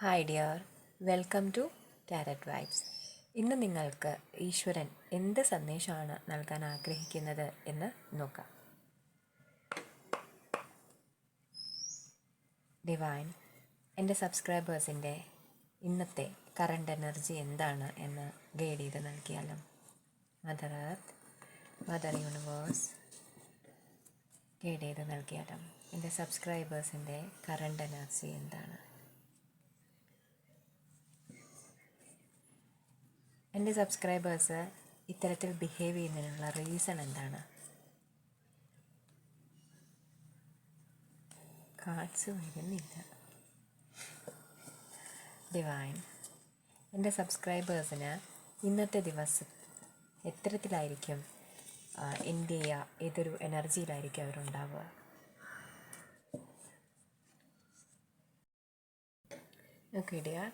Hi dear, welcome to Tarot Vibes. ഇന്ന് നിങ്ങൾക്ക് ഈശ്വരൻ എന്ത് സന്ദേശമാണ് നൽകാൻ ആഗ്രഹിക്കുന്നത് എന്ന് നോക്കാം. ഡിവൈൻ, എൻ്റെ സബ്സ്ക്രൈബേഴ്സിൻ്റെ ഇന്നത്തെ കറണ്ട് എനർജി എന്താണ് എന്ന് ഗൈഡ് ചെയ്ത് നൽകിയാലും. Mother earth, mother universe guide ചെയ്ത് നൽകിയാലും എൻ്റെ സബ്സ്ക്രൈബേഴ്സിൻ്റെ കറണ്ട് എനർജി എന്താണ്? എൻ്റെ സബ്സ്ക്രൈബേഴ്സ് ഇത്തരത്തിൽ ബിഹേവ് ചെയ്യുന്നതിനുള്ള റീസൺ എന്താണ്? കാർഡ്സ് വരുന്നില്ല. ഡിവൈൻ, എൻ്റെ സബ്സ്ക്രൈബേഴ്സിന് ഇന്നത്തെ ദിവസം എത്തരത്തിലായിരിക്കും എന്ത് ചെയ്യുക, ഏതൊരു എനർജിയിലായിരിക്കും അവരുണ്ടാവുക? ഓക്കെ ഡിയർ,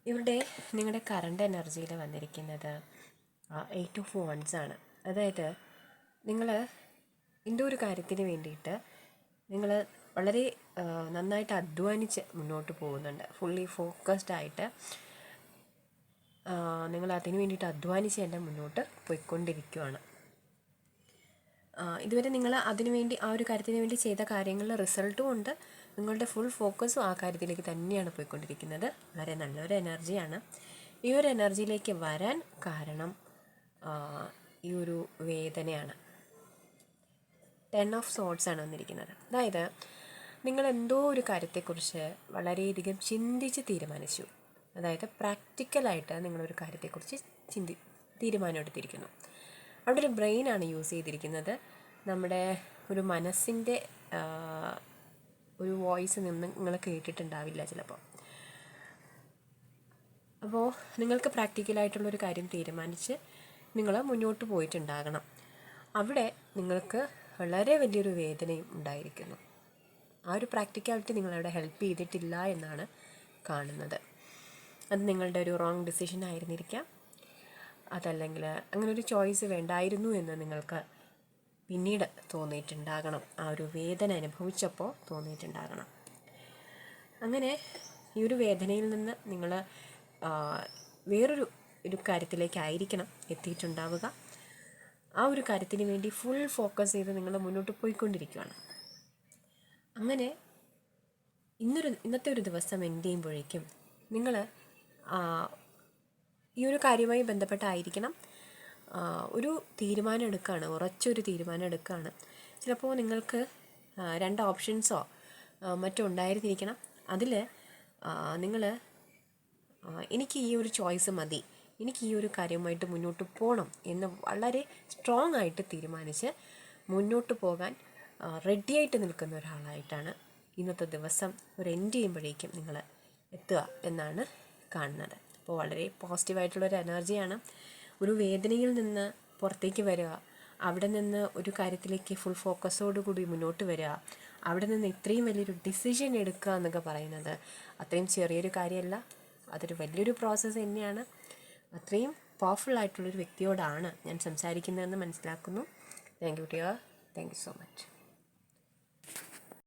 ഇവിടെ നിങ്ങളുടെ കറണ്ട് എനർജിയിൽ വന്നിരിക്കുന്നത് 8 ഓഫ് വൺസ് ആണ്. അതായത് നിങ്ങൾ എന്തോ ഒരു കാര്യത്തിന് വേണ്ടിയിട്ട് നിങ്ങൾ വളരെ നന്നായിട്ട് അധ്വാനിച്ച് മുന്നോട്ട് പോകുന്നുണ്ട്. ഫുള്ളി ഫോക്കസ്ഡ് ആയിട്ട് നിങ്ങൾ അതിന് വേണ്ടിയിട്ട് അധ്വാനിച്ച് തന്നെ മുന്നോട്ട് പോയിക്കൊണ്ടിരിക്കുകയാണ്. ഇതുവരെ നിങ്ങൾ അതിനുവേണ്ടി ആ ഒരു കാര്യത്തിന് വേണ്ടി ചെയ്ത കാര്യങ്ങളിൽ റിസൾട്ടും ഉണ്ട്. നിങ്ങളുടെ ഫുൾ ഫോക്കസും ആ കാര്യത്തിലേക്ക് തന്നെയാണ് പോയിക്കൊണ്ടിരിക്കുന്നത്. വളരെ നല്ലൊരു എനർജിയാണ്. ഈ ഒരു എനർജിയിലേക്ക് വരാൻ കാരണം ഈ ഒരു വേദനയാണ്. 10 ഓഫ് സോർഡ്സ് ആണ് വന്നിരിക്കുന്നത്. അതായത് നിങ്ങൾ എന്തോ ഒരു കാര്യത്തെക്കുറിച്ച് വളരെയധികം ചിന്തിച്ച് തീരുമാനിച്ചു. അതായത് പ്രാക്ടിക്കലായിട്ട് നിങ്ങളൊരു കാര്യത്തെക്കുറിച്ച് തീരുമാനമെടുത്തിരിക്കുന്നു. അവിടെ ഒരു ബ്രെയിനാണ് യൂസ് ചെയ്തിരിക്കുന്നത്. നമ്മുടെ ഒരു മനസ്സിൻ്റെ ഒരു വോയിസ് നിങ്ങൾ കേട്ടിട്ടുണ്ടാവില്ല ചിലപ്പോൾ. അപ്പോൾ നിങ്ങൾക്ക് പ്രാക്ടിക്കലായിട്ടുള്ളൊരു കാര്യം തീരുമാനിച്ച് നിങ്ങൾ മുന്നോട്ട് പോയിട്ടുണ്ടാകണം. അവിടെ നിങ്ങൾക്ക് വളരെ വലിയൊരു വേദനയും ഉണ്ടായിരിക്കുന്നു. ആ ഒരു പ്രാക്ടിക്കാലിറ്റി നിങ്ങളവിടെ ഹെൽപ്പ് ചെയ്തിട്ടില്ല എന്നാണ് കാണുന്നത്. അത് നിങ്ങളുടെ ഒരു റോങ് ഡിസിഷൻ ആയിരുന്നിരിക്കാം. അതല്ലെങ്കിൽ അങ്ങനൊരു ചോയ്സ് വേണ്ടായിരുന്നു എന്ന് നിങ്ങൾക്ക് പിന്നീട് തോന്നിയിട്ടുണ്ടാകണം. ആ ഒരു വേദന അനുഭവിച്ചപ്പോൾ തോന്നിയിട്ടുണ്ടാകണം. അങ്ങനെ ഈ ഒരു വേദനയിൽ നിന്ന് നിങ്ങൾ വേറൊരു കാര്യത്തിലേക്കായിരിക്കണം എത്തിയിട്ടുണ്ടാവുക. ആ ഒരു കാര്യത്തിന് വേണ്ടി ഫുൾ ഫോക്കസ് ചെയ്ത് നിങ്ങൾ മുന്നോട്ട് പോയിക്കൊണ്ടിരിക്കുകയാണ്. അങ്ങനെ ഇന്നത്തെ ഒരു ദിവസം എൻഡ് ചെയ്യുമ്പോഴേക്കും നിങ്ങൾ ഈ ഒരു കാര്യവുമായി ബന്ധപ്പെട്ടായിരിക്കണം ഒരു തീരുമാനം എടുക്കുകയാണ്, ഉറച്ചൊരു തീരുമാനം എടുക്കുകയാണ്. ചിലപ്പോൾ നിങ്ങൾക്ക് 2 ഓപ്ഷൻസോ മറ്റോ ഉണ്ടായിരുന്നിരിക്കണം. അതിൽ നിങ്ങൾ എനിക്ക് ഈ ഒരു ചോയ്സ് മതി, എനിക്ക് ഈ ഒരു കാര്യവുമായിട്ട് മുന്നോട്ട് പോകണം എന്ന് വളരെ സ്ട്രോങ് ആയിട്ട് തീരുമാനിച്ച് മുന്നോട്ട് പോകാൻ റെഡിയായിട്ട് നിൽക്കുന്ന ഒരാളായിട്ടാണ് ഇന്നത്തെ ദിവസം ഒരു എൻഡ് ചെയ്യുമ്പോഴേക്കും നിങ്ങൾ എത്തുക എന്നാണ് കാണുന്നത്. അപ്പോൾ വളരെ പോസിറ്റീവായിട്ടുള്ളൊരു എനർജിയാണ്. ഒരു വേദനയിൽ നിന്ന് പുറത്തേക്ക് വരിക, അവിടെ നിന്ന് ഒരു കാര്യത്തിലേക്ക് ഫുൾ ഫോക്കസോടുകൂടി മുന്നോട്ട് വരിക, അവിടെ നിന്ന് ഇത്രയും വലിയൊരു ഡിസിഷൻ എടുക്കുക എന്നൊക്കെ പറയുന്നത് അത്രയും ചെറിയൊരു കാര്യമല്ല. അതൊരു വലിയൊരു പ്രോസസ്സ് തന്നെയാണ്. അത്രയും പവർഫുൾ ആയിട്ടുള്ളൊരു വ്യക്തിയോടാണ് ഞാൻ സംസാരിക്കുന്നതെന്ന് മനസ്സിലാക്കുന്നു. Thank you dear, thank you so much.